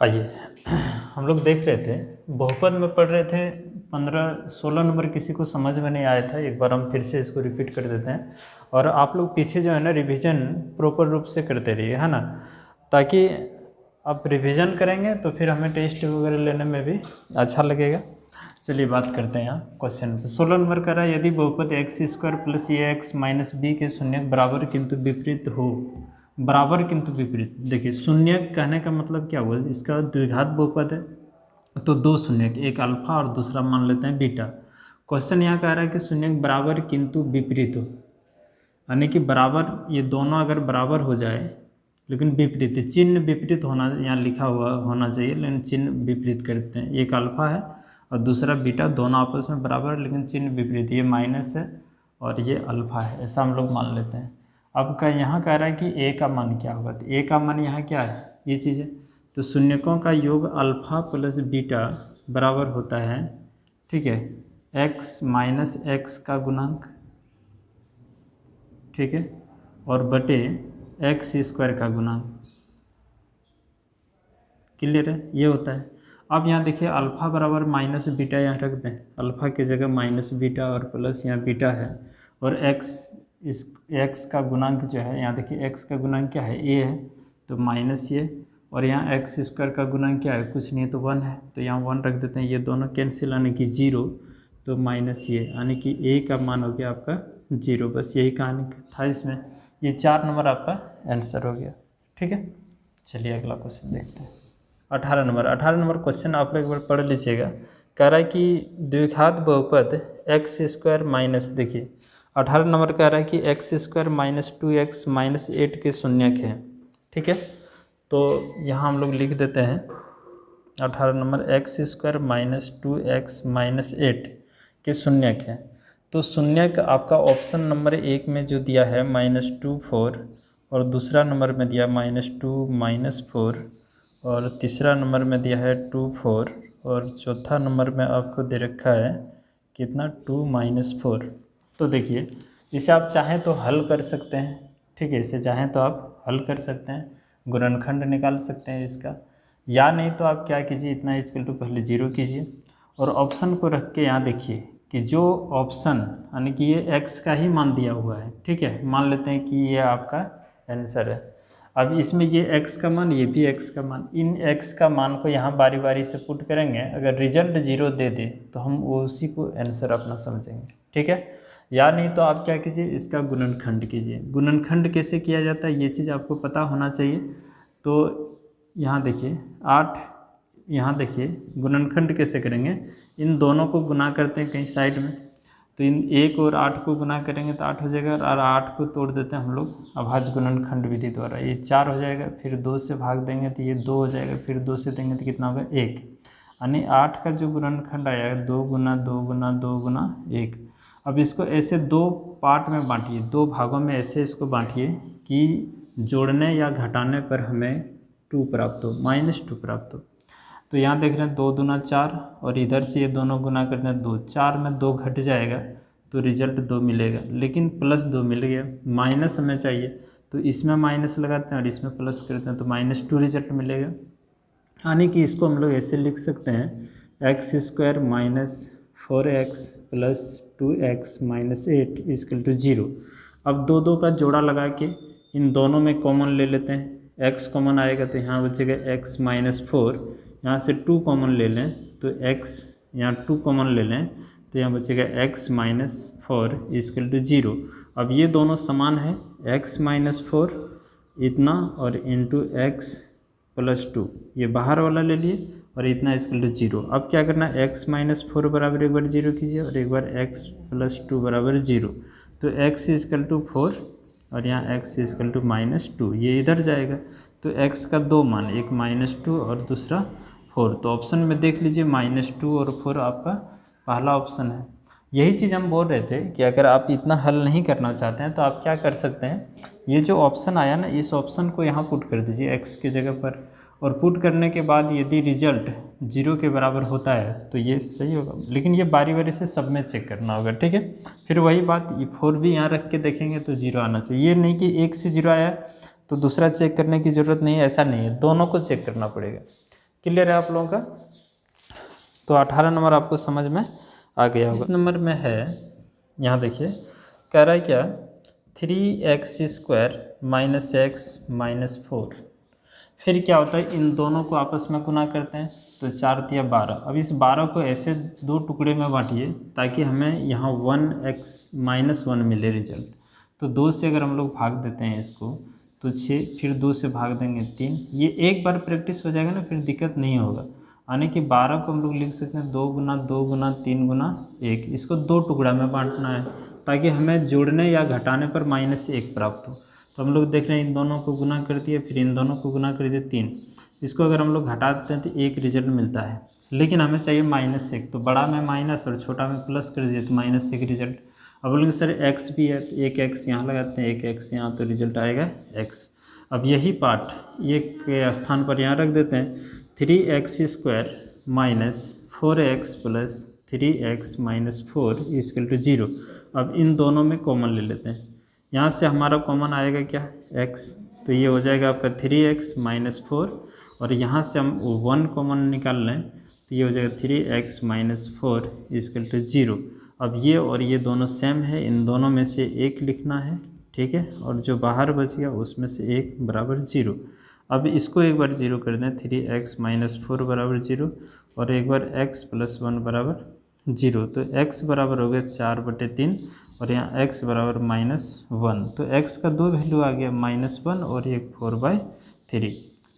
आइए हम लोग देख रहे थे, बहुपद में पढ़ रहे थे। 15-16 नंबर किसी को समझ में नहीं आया था, एक बार हम फिर से इसको रिपीट कर देते हैं। और आप लोग पीछे जो है ना रिवीजन प्रॉपर रूप से करते रहिए, है ना, ताकि आप रिवीजन करेंगे तो फिर हमें टेस्ट वगैरह लेने में भी अच्छा लगेगा। चलिए बात करते हैं यहाँ क्वेश्चन पे। 16 नंबर कर रहा है, यदि बहुपद x² + ax - b के शून्यक बराबर किंतु विपरीत हो। बराबर किंतु विपरीत, देखिए शून्यक कहने का मतलब क्या हुआ, इसका द्विघात बहुपद है तो दो शून्यक, एक अल्फा और दूसरा मान लेते हैं बीटा। क्वेश्चन यहाँ कह रहा है कि शून्यक बराबर किंतु विपरीत हो, यानी कि बराबर, ये दोनों अगर बराबर हो जाए लेकिन विपरीत, चिन्ह विपरीत होना यहाँ लिखा हुआ होना चाहिए, लेकिन चिन्ह विपरीत करते हैं। एक अल्फा है और दूसरा बीटा, दोनों आपस में बराबर है लेकिन चिन्ह विपरीत, ये माइनस है और ये अल्फा है, ऐसा हम लोग मान लेते हैं। अब का यहाँ कह रहा है कि ए का मान क्या होगा, तो ए का मान यहाँ क्या है, ये चीज़ है। तो शून्यकों का योग अल्फा प्लस बीटा बराबर होता है, ठीक है, x - x का गुणांक, ठीक है, और बटे x² का गुणांक। क्लियर है, ये होता है। अब यहाँ देखिए अल्फ़ा बराबर माइनस बीटा यहाँ रख दें, अल्फ़ा की जगह माइनस बीटा और प्लस यहाँ बीटा है, और इस x का गुणांक जो है, यहाँ देखिए x का गुणांक क्या है, a है, तो माइनस ये, और यहाँ x² का गुणांक क्या है, कुछ नहीं तो 1 है, तो यहाँ 1 रख देते हैं। ये दोनों कैंसिल, यानी कि 0, तो माइनस ये, यानी कि a का मान हो गया आपका 0। बस यही कहानी था इसमें। ये 4 नंबर आपका आंसर हो गया, ठीक है। चलिए अगला क्वेश्चन देखते हैं। 18 नंबर क्वेश्चन आप लोग एक बार पढ़ लीजिएगा। कह रहा है कि द्विघात बहुपद x², देखिए 18 नंबर कह रहा है कि x² - 2x - 8 के शून्यक हैं, ठीक है। तो यहाँ हम लोग लिख देते हैं 18 नंबर, x² - 2x - 8 के शून्यक हैं। तो शून्यक आपका ऑप्शन नंबर 1 में जो दिया है -2 4, और दूसरा नंबर में दिया -2 - 4, और तीसरा नंबर में दिया है 2 4, और चौथा नंबर में आपको दे रखा है कितना, 2 - 4। तो देखिए इसे आप चाहें तो हल कर सकते हैं, ठीक है, इसे चाहें तो आप हल कर सकते हैं, गुणनखंड निकाल सकते हैं इसका, या नहीं तो आप क्या कीजिए, इतना इक्वल टू पहले 0 कीजिए और ऑप्शन को रख के यहाँ देखिए कि जो ऑप्शन, यानी कि ये x का ही मान दिया हुआ है, ठीक है, मान लेते हैं कि ये आपका आंसर है। अब इसमें ये x का मान, ये भी x का मान, इन x का मान को यहाँ बारी बारी से पुट करेंगे, अगर रिजल्ट 0 दे दे तो हम उसी को आंसर अपना समझेंगे, ठीक है। या नहीं तो आप क्या कीजिए, इसका गुणनखंड कीजिए। गुणनखंड कैसे किया जाता है ये चीज़ आपको पता होना चाहिए। तो यहाँ देखिए 8, यहाँ देखिए गुणनखंड कैसे करेंगे, इन दोनों को गुना करते हैं कहीं साइड में, तो इन 1 और 8 को गुना करेंगे तो 8 हो जाएगा, और 8 को तोड़ देते हैं हम लोग अभाज्य गुणनखंड विधि द्वारा, ये 4 हो जाएगा, फिर 2 से भाग देंगे तो ये 2 हो जाएगा, फिर 2 से देंगे तो कितना होगा, 1, यानी 8 का जो गुणनखंड आएगा 2 गुना 2 गुना 2 गुना 1। अब इसको ऐसे 2 पार्ट में बांटिए, 2 भागों में ऐसे इसको बांटिए कि जोड़ने या घटाने पर हमें 2 प्राप्त हो, -2 प्राप्त हो। तो यहाँ देख रहे हैं 2 दूना 4, और इधर से ये दोनों गुना करते हैं 2, 4 में 2 घट जाएगा तो रिजल्ट 2 मिलेगा, लेकिन +2 मिल गया, माइनस हमें चाहिए तो इसमें माइनस लगाते हैं और इसमें प्लस करते हैं तो -2 रिजल्ट मिलेगा। यानी कि इसको हम लोग ऐसे लिख सकते हैं, x² - 4x + 2x - 8 = 0। अब 2 का जोड़ा लगा के इन दोनों में कॉमन ले लेते हैं, x कॉमन आएगा तो यहाँ बचेगा x - 4, यहाँ से 2 कॉमन ले लें तो x, यहाँ 2 कॉमन ले लें तो यहाँ बचेगा x - 4 = 0। अब ये दोनों समान है, x - 4 इतना और इंटू x + 2, ये बाहर वाला ले लिए, और इतना = 0। अब क्या करना है, x - 4 बराबर एक बार 0 कीजिए और एक बार x + 2 बराबर 0, तो x = 4 और यहाँ x = -2, ये इधर जाएगा, तो x का 2 मान, एक -2 और दूसरा 4, तो ऑप्शन में देख लीजिए -2 और 4 आपका पहला ऑप्शन है। यही चीज़ हम बोल रहे थे कि अगर आप इतना हल नहीं करना चाहते हैं तो आप क्या कर सकते हैं, ये जो ऑप्शन आया ना, इस ऑप्शन को यहाँ पुट कर दीजिए x की जगह पर, और पुट करने के बाद यदि रिजल्ट 0 के बराबर होता है तो ये सही होगा, लेकिन ये बारी बारी से सब में चेक करना होगा, ठीक है। फिर वही बात, 4 भी यहाँ रख के देखेंगे तो 0 आना चाहिए, ये नहीं कि 1 से 0 आया तो दूसरा चेक करने की ज़रूरत नहीं है, ऐसा नहीं है, दोनों को चेक करना पड़ेगा। क्लियर है आप लोगों का? तो 18 नंबर आपको समझ में आ गया होगा। इस नंबर में है, यहाँ देखिए कह रहा है क्या, 3x² माइनस एक्स माइनस 4। फिर क्या होता है, इन दोनों को आपस में गुना करते हैं तो 4 तिया 12। अब इस 12 को ऐसे 2 टुकड़े में बांटिए ताकि हमें यहाँ 1x माइनस 1 मिले रिजल्ट। तो 2 से अगर हम लोग भाग देते हैं इसको तो 6, फिर 2 से भाग देंगे 3। ये एक बार प्रैक्टिस हो जाएगा ना, फिर दिक्कत नहीं होगा। यानी कि 12 को हम लोग लिख सकते हैं 2 गुना 2 गुना 3 गुना 1। इसको 2 टुकड़ा में बांटना है ताकि हमें जोड़ने या घटाने पर -1 प्राप्त हो। तो हम लोग देख रहे हैं इन दोनों को गुना कर दिए, फिर इन दोनों को गुना कर दिए 3। इसको अगर हम लोग घटा देते हैं तो 1 रिजल्ट मिलता है, लेकिन हमें चाहिए -1। तो बड़ा में माइनस और छोटा में प्लस कर दिए तो -1 रिजल्ट। अब बोलेंगे सर x भी है तो 1x यहाँ लगाते हैं, 1x यहाँ, तो रिजल्ट आएगा x। अब यही पार्ट एक के स्थान पर यहाँ रख देते हैं, 3x² minus 4x plus 3x minus 4 equal to 0। अब इन दोनों में कॉमन ले लेते हैं, यहाँ से हमारा कॉमन आएगा क्या, x। तो ये हो जाएगा आपका 3x माइनस 4, और यहाँ से हम 1 कॉमन निकाल लें तो ये हो जाएगा 3x माइनस 4 इक्वल टू 0। अब ये और ये दोनों सेम है, इन दोनों में से एक लिखना है, ठीक है, और जो बाहर बच गया उसमें से 1 बराबर 0। अब इसको एक बार 0 कर दें, 3x माइनस 4 बराबर 0, और एक बार x प्लस 1 बराबर 0। तो x बराबर हो गया 4/3, और यहाँ x बराबर -1। तो x का 2 वैल्यू आ गया -1 और एक 4/3,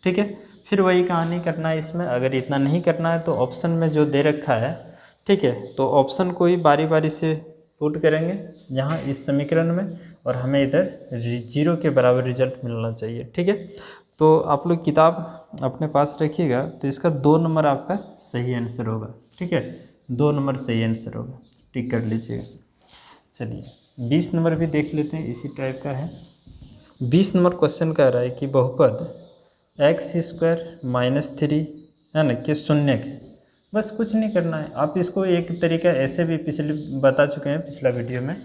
ठीक है। फिर वही कहानी करना है इसमें। अगर इतना नहीं करना है तो ऑप्शन में जो दे रखा है, ठीक है, तो ऑप्शन को ही बारी बारी से पुट करेंगे यहाँ इस समीकरण में, और हमें इधर 0 के बराबर रिजल्ट मिलना चाहिए, ठीक है। तो आप लोग किताब अपने पास रखिएगा, तो इसका 2 नंबर आपका सही आंसर होगा, ठीक है, 2 नंबर सही आंसर होगा, टिक कर लीजिएगा। चलिए 20 नंबर भी देख लेते हैं, इसी टाइप का है। 20 नंबर क्वेश्चन कह रहा है कि बहुपद x² -3 है ना कि शून्य के। बस कुछ नहीं करना है, आप इसको एक तरीका ऐसे भी पिछले बता चुके हैं पिछला वीडियो में,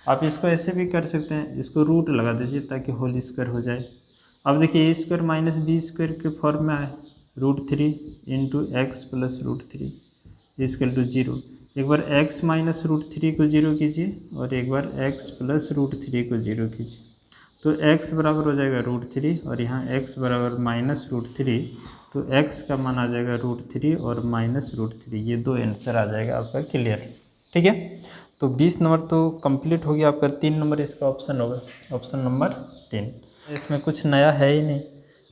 आप इसको ऐसे भी कर सकते हैं, इसको रूट लगा दीजिए ताकि होल स्क्वायर हो जाए। अब देखिए a² माइनस b² के फॉर्म में आए, √3 into x plus √3 equal to 0। एक बार x माइनस √3 को 0 कीजिए, और एक बार x प्लस √3 को 0 कीजिए, तो x बराबर हो जाएगा √3, और यहाँ x बराबर -√3, तो x का मान आ जाएगा √3 और -√3, ये 2 आंसर आ जाएगा आपका क्लियर, ठीक है। तो 20 नंबर तो कंप्लीट हो गया आपका। 3 नंबर इसका ऑप्शन होगा, ऑप्शन नंबर 3। इसमें कुछ नया है ही नहीं।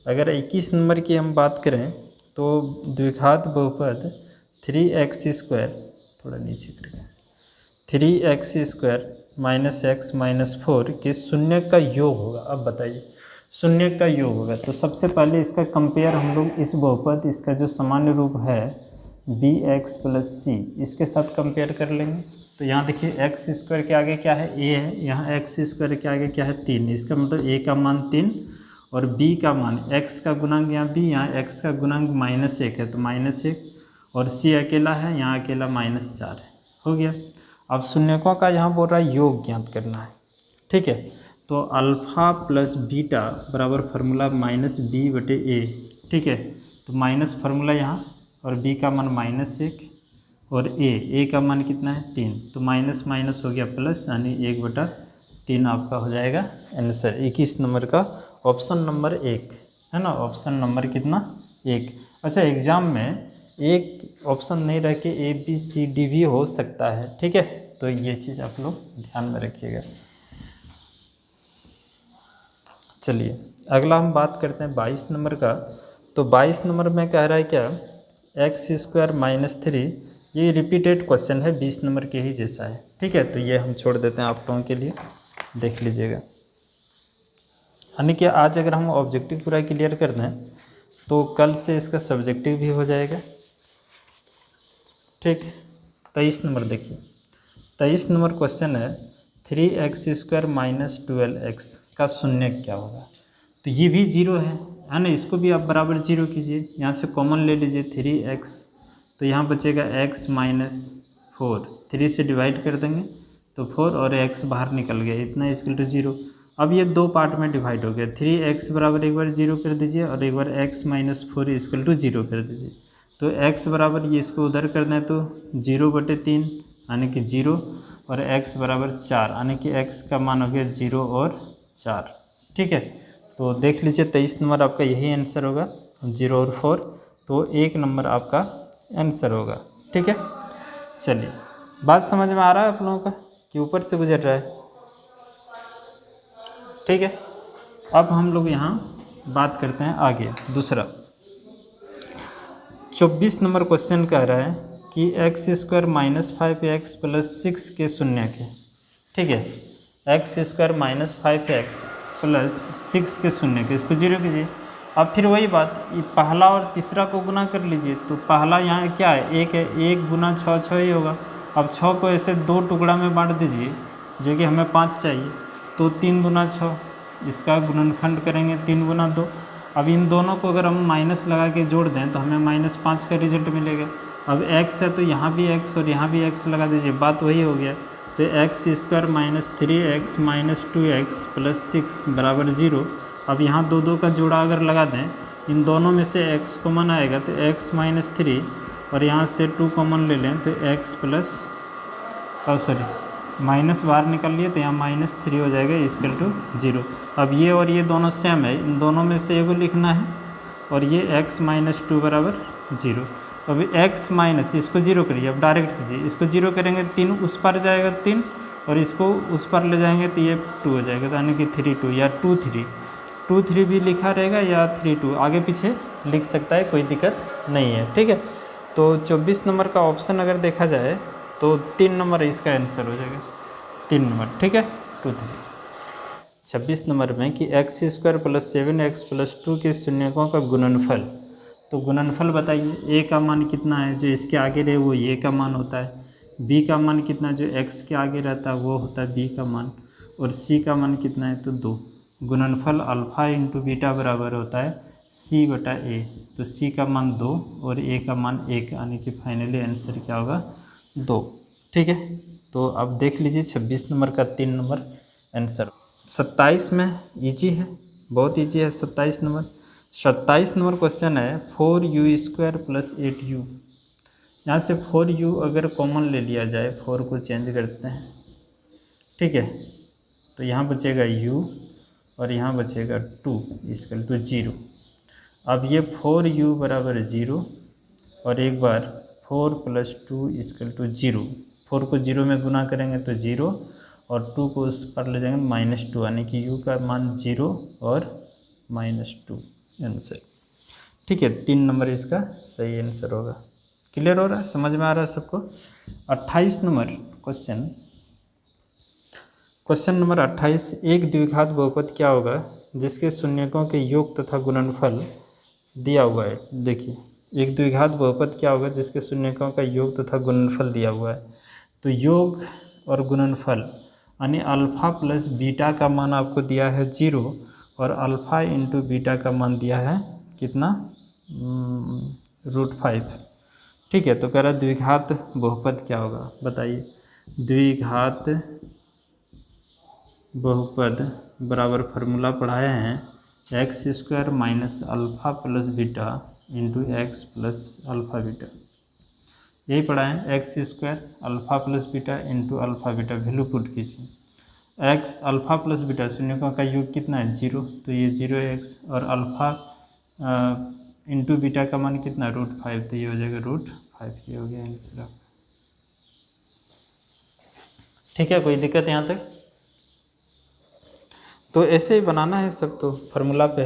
अगर 21 नंबर की हम बात करें तो द्विघात बहुपद 3x², थोड़ा नीचे करें, 3x² माइनस एक्स माइनस 4 के शून्य का योग होगा। अब बताइए शून्य का योग होगा, तो सबसे पहले इसका कंपेयर हम लोग इस बहुपद, इसका जो सामान्य रूप है bx + c, इसके साथ कंपेयर कर लेंगे। तो यहाँ देखिए x² के आगे क्या है, a है, यहाँ x² के आगे क्या है, 3। इसका मतलब a का मान 3 और b का मान, x का गुणांक यहाँ b, यहाँ x का गुणांक -1 है तो -1, और c अकेला है, यहाँ अकेला -4 है, हो गया। अब शून्यकों का यहाँ बोल रहा है योग ज्ञात करना है, ठीक है। तो अल्फ़ा प्लस बीटा बराबर फार्मूला -b/a, ठीक है। तो माइनस फार्मूला यहाँ, और b का मान -1 और a का मान कितना है 3, तो माइनस माइनस हो गया प्लस, यानी 1/3 आपका हो जाएगा आंसर 21 नंबर का, ऑप्शन नंबर 1 है ना, ऑप्शन नंबर कितना 1। अच्छा, एग्ज़ाम में एक ऑप्शन नहीं रह के A B C D भी हो सकता है, ठीक है, तो ये चीज़ आप लोग ध्यान में रखिएगा। चलिए अगला हम बात करते हैं 22 नंबर का। तो 22 नंबर में कह रहा है क्या, x² - 3, ये रिपीटेड क्वेश्चन है, 20 नंबर के ही जैसा है, ठीक है। तो ये हम छोड़ देते हैं आप लोगों के लिए, देख लीजिएगा। यानी कि आज अगर हम ऑब्जेक्टिव पूरा क्लियर कर दें तो कल से इसका सब्जेक्टिव भी हो जाएगा, ठीक। 23 नंबर देखिए, 23 नंबर क्वेश्चन है 3x² - 12x का शून्य क्या होगा। तो ये भी 0 है ना, इसको भी आप बराबर 0 कीजिए, यहाँ से कॉमन ले लीजिए 3x, तो यहाँ बचेगा x -4, 3 से डिवाइड कर देंगे तो 4 और x बाहर निकल गया, इतना इक्वल टू 0। अब ये दो पार्ट में डिवाइड हो गया, 3x बराबर एक बार 0 कर दीजिए और एक बार x माइनस 4 इक्वल टू 0 कर दीजिए। तो x बराबर ये इसको उधर कर दें तो 0/3 यानी कि 0 और x बराबर 4 यानी कि x का मान हो गया 0 और 4। ठीक है, तो देख लीजिए 23 नंबर आपका यही आंसर होगा, 0 और 4, तो 1 नंबर आपका आंसर होगा। ठीक है, चलिए बात समझ में आ रहा है आप लोगों का कि ऊपर से गुजर रहा है? ठीक है, अब हम लोग यहाँ बात करते हैं आगे। दूसरा 24 नंबर क्वेश्चन कह रहा है कि x² माइनस 5x प्लस 6 के शून्य के। ठीक है, x² माइनस 5x प्लस 6 के शून्य के, इसको 0 कीजिए। अब फिर वही बात, ये पहला और तीसरा को गुना कर लीजिए। तो पहला यहाँ क्या है, 1 है, 1 गुना 6 6 ही होगा। अब 6 को ऐसे 2 टुकड़ा में बांट दीजिए, जो कि हमें 5 चाहिए, तो 3 गुना 6, इसका गुणनखंड करेंगे 3 गुना 2। अब इन दोनों को अगर हम माइनस लगा के जोड़ दें तो हमें -5 का रिजल्ट मिलेगा। अब x है तो यहाँ भी x और यहाँ भी x लगा दीजिए, बात वही हो गया। तो x² minus 3x minus 2x plus 6 बराबर 0। अब यहाँ 2 2 का जोड़ा अगर लगा दें, इन दोनों में से x कॉमन आएगा तो x माइनस 3 और यहाँ से 2 कॉमन ले लें तो x प्लस माइनस बाहर निकल लिए तो यहाँ -3 हो जाएगा इक्वल टू 0। अब ये और ये दोनों सेम है, इन दोनों में से एगो लिखना है और ये x माइनस 2 बराबर 0। अब x माइनस इसको 0 करिए, अब डायरेक्ट कीजिए, इसको 0 करेंगे 3 उस पर जाएगा 3 और इसको उस पर ले जाएंगे तो ये 2 हो जाएगा, तो यानी कि 3 2 या 2 3, 2 3 भी लिखा रहेगा या 3 2 आगे पीछे लिख सकता है, कोई दिक्कत नहीं है। ठीक है, तो 24 नंबर का ऑप्शन अगर देखा जाए तो 3 नंबर इसका आंसर हो जाएगा, 3 नंबर। ठीक है, 2 3। 26 नंबर में कि x² प्लस 7x प्लस 2 के शून्यकों का गुणनफल। तो गुणनफल बताइए, a का मान कितना है, जो इसके आगे रहे वो a का मान होता है, b का मान कितना जो x के आगे रहता है वो होता है b का मान, और c का मान कितना है तो 2। गुणनफल अल्फ़ा इंटू बीटा बराबर होता है c/a। तो c का मान 2 और a का मान 1, यानी कि फाइनली आंसर क्या होगा 2। ठीक है, तो अब देख लीजिए 26 नंबर का 3 नंबर आंसर। 27 में इजी है, बहुत इजी है 27 नंबर। 27 नंबर क्वेश्चन है 4u² प्लस 8u। यहाँ से 4u अगर कॉमन ले लिया जाए, 4 को चेंज करते हैं, ठीक है, तो यहाँ बचेगा u और यहाँ बचेगा 2 इक्वल टू 0। अब ये 4u बराबर 0 और एक बार 4 प्लस 2 इक्वल टू 0। 4 को 0 में गुना करेंगे तो 0 और 2 को उस पर ले जाएंगे -2, यानी कि u का मान 0 और -2 आंसर। ठीक है, 3 नंबर इसका सही आंसर होगा। क्लियर हो रहा है, समझ में आ रहा है सबको? 28 नंबर क्वेश्चन, क्वेश्चन नंबर 28, एक द्विघात बहुपद क्या होगा जिसके शून्यकों के योग तथा गुणनफल दिया हुआ है। देखिए, एक द्विघात बहुपद क्या होगा जिसके शून्यकों का योग तथा गुणनफल दिया हुआ है। तो योग और गुणनफल यानी अल्फ़ा प्लस बीटा का मान आपको दिया है 0 और अल्फ़ा इंटू बीटा का मान दिया है कितना, √5। ठीक है, तो कह रहा है द्विघात बहुपद क्या होगा, बताइए। द्विघात बहुपद बराबर फार्मूला पढ़ाए हैं, x² minus alpha plus beta into x plus alpha beta, यही पढ़ा है। x² alpha plus beta into alpha beta, value put कीजिए। x अल्फ़ा प्लस बीटा शून्यकों का योग कितना है 0, तो ये 0x, और अल्फ़ा इंटू बीटा का मान कितना √5, तो ये हो जाएगा √5। ये हो गया आंसर आपका। ठीक है, कोई दिक्कत यहाँ तक? तो ऐसे ही बनाना है सब, तो फार्मूला पे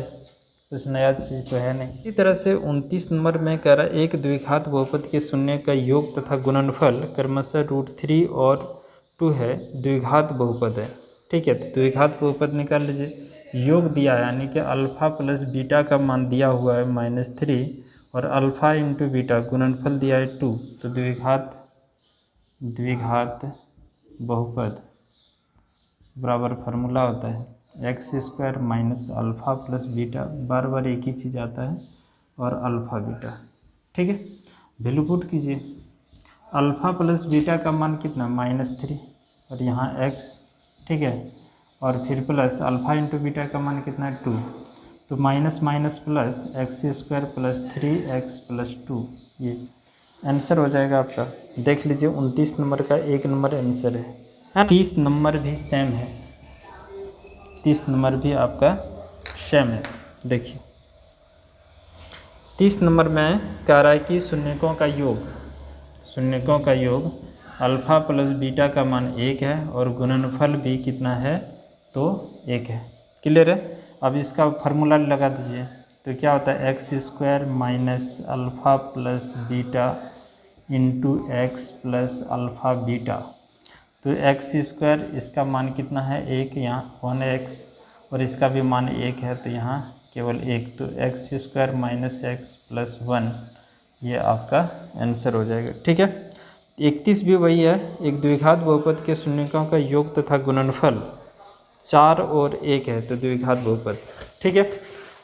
कुछ नया चीज़ तो है नहीं। इसी तरह से 29 नंबर में कह रहा है एक द्विघात बहुपद के शून्य का योग तथा गुणनफल क्रमशः √3 और 2 है, द्विघात बहुपद है। ठीक है, तो द्विघात बहुपद निकाल लीजिए। योग दिया है यानी कि अल्फ़ा प्लस बीटा का मान दिया हुआ है -3 और अल्फ़ा इंटू बीटा गुणनफल दिया है 2। तो द्विघात बहुपद बराबर फार्मूला होता है x² minus alpha plus beta, बार बार एक ही चीज़ आता है, और अल्फ़ा बीटा। ठीक है, वैल्यू पुट कीजिए। अल्फ़ा प्लस बीटा का मान कितना -3 और यहाँ x, ठीक है, और फिर प्लस अल्फ़ा इंटू बीटा का मान कितना है 2, तो minus minus plus x square plus 3x plus 2, ये आंसर हो जाएगा आपका। देख लीजिए 29 नंबर का 1 नंबर आंसर है। 30 नंबर भी सेम है, 30 नंबर भी आपका सेम है। देखिए 30 नंबर में कह रहा है कि शून्यकों का योग अल्फ़ा प्लस बीटा का मान 1 है और गुणनफल भी कितना है, तो 1 है। क्लियर है। अब इसका फार्मूला लगा दीजिए, तो क्या होता है x square minus alpha plus beta into x plus alpha beta. तो एक्स स्क्वायर इसका मान कितना है 1, यहाँ 1x, और इसका भी मान 1 है तो यहाँ केवल 1, तो x square minus x plus 1, ये आपका आंसर हो जाएगा। ठीक है। 31 भी वही है, एक द्विघात बहुपद के शून्यकों का योग तथा गुणनफल 4 और 1 है, तो द्विघात बहुपद। ठीक है।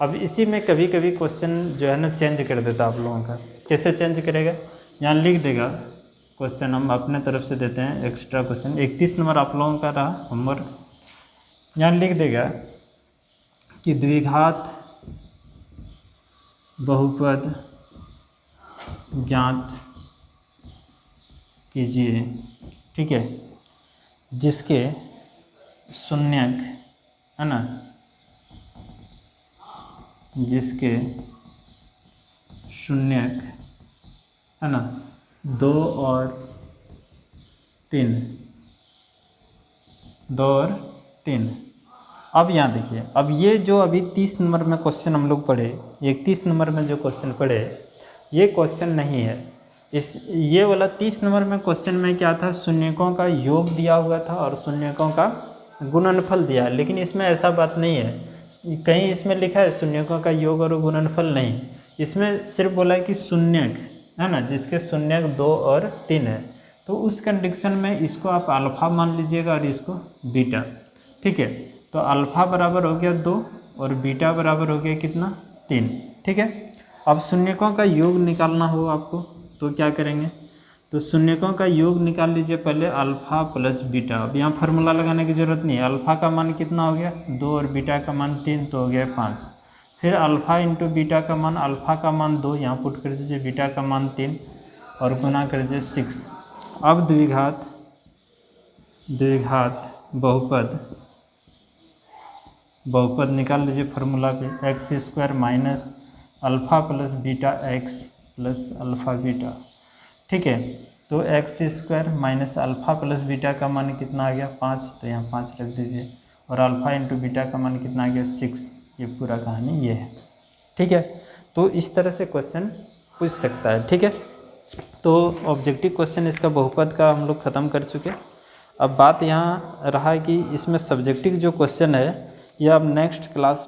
अब इसी में कभी कभी क्वेश्चन जो है ना चेंज कर देता आप लोगों का। कैसे चेंज करेगा, यहाँ लिख देगा क्वेश्चन, हम अपने तरफ से देते हैं एक्स्ट्रा क्वेश्चन। 31 नंबर आप लोगों का रहा होमवर्क, यहाँ लिख देगा कि द्विघात बहुपद ज्ञात कीजिए। ठीक है, जिसके शून्यक है ना, जिसके शून्यक है ना 2 और 3, 2 और 3। अब यहाँ देखिए, अब ये जो अभी 30 नंबर में क्वेश्चन हम लोग पढ़े, 31 नंबर में जो क्वेश्चन पढ़े, ये क्वेश्चन नहीं है। ये वाला 30 नंबर में क्वेश्चन में क्या था, शून्यकों का योग दिया हुआ था और शून्यकों का गुणनफल दिया, लेकिन इसमें ऐसा बात नहीं है। कहीं इसमें लिखा है शून्यकों का योग और गुणनफल, नहीं, इसमें सिर्फ बोला है कि शून्यक है ना, जिसके शून्यक 2 और 3 है, तो उस कंडीशन में इसको आप अल्फ़ा मान लीजिएगा और इसको बीटा। ठीक है, तो अल्फ़ा बराबर हो गया 2 और बीटा बराबर हो गया कितना 3। ठीक है। अब शून्यकों का योग निकालना हो आपको, तो क्या करेंगे, तो शून्यकों का योग निकाल लीजिए पहले अल्फ़ा प्लस बीटा। अब यहाँ फार्मूला लगाने की ज़रूरत नहीं है। अल्फ़ा का मान कितना हो गया 2 और बीटा का मान 3, तो हो गया 5। फिर अल्फ़ा इंटू बीटा का मान, अल्फ़ा का मान 2 यहाँ पुट कर दीजिए, बीटा का मान 3 और गुना कर दीजिए 6। अब द्विघात बहुपद निकाल लीजिए फार्मूला पे, x square minus alpha plus beta x plus alpha beta. ठीक है, तो x square minus alpha plus beta का मान कितना आ गया 5, तो यहाँ 5 रख दीजिए, और अल्फ़ा इंटू बीटा का मान कितना आ गया 6। ये पूरा कहानी ये है। ठीक है, तो इस तरह से क्वेश्चन पूछ सकता है। ठीक है, तो ऑब्जेक्टिव क्वेश्चन इसका बहुपद का हम लोग ख़त्म कर चुके। अब बात यहाँ रहा है कि इसमें सब्जेक्टिव जो क्वेश्चन है ये अब नेक्स्ट क्लास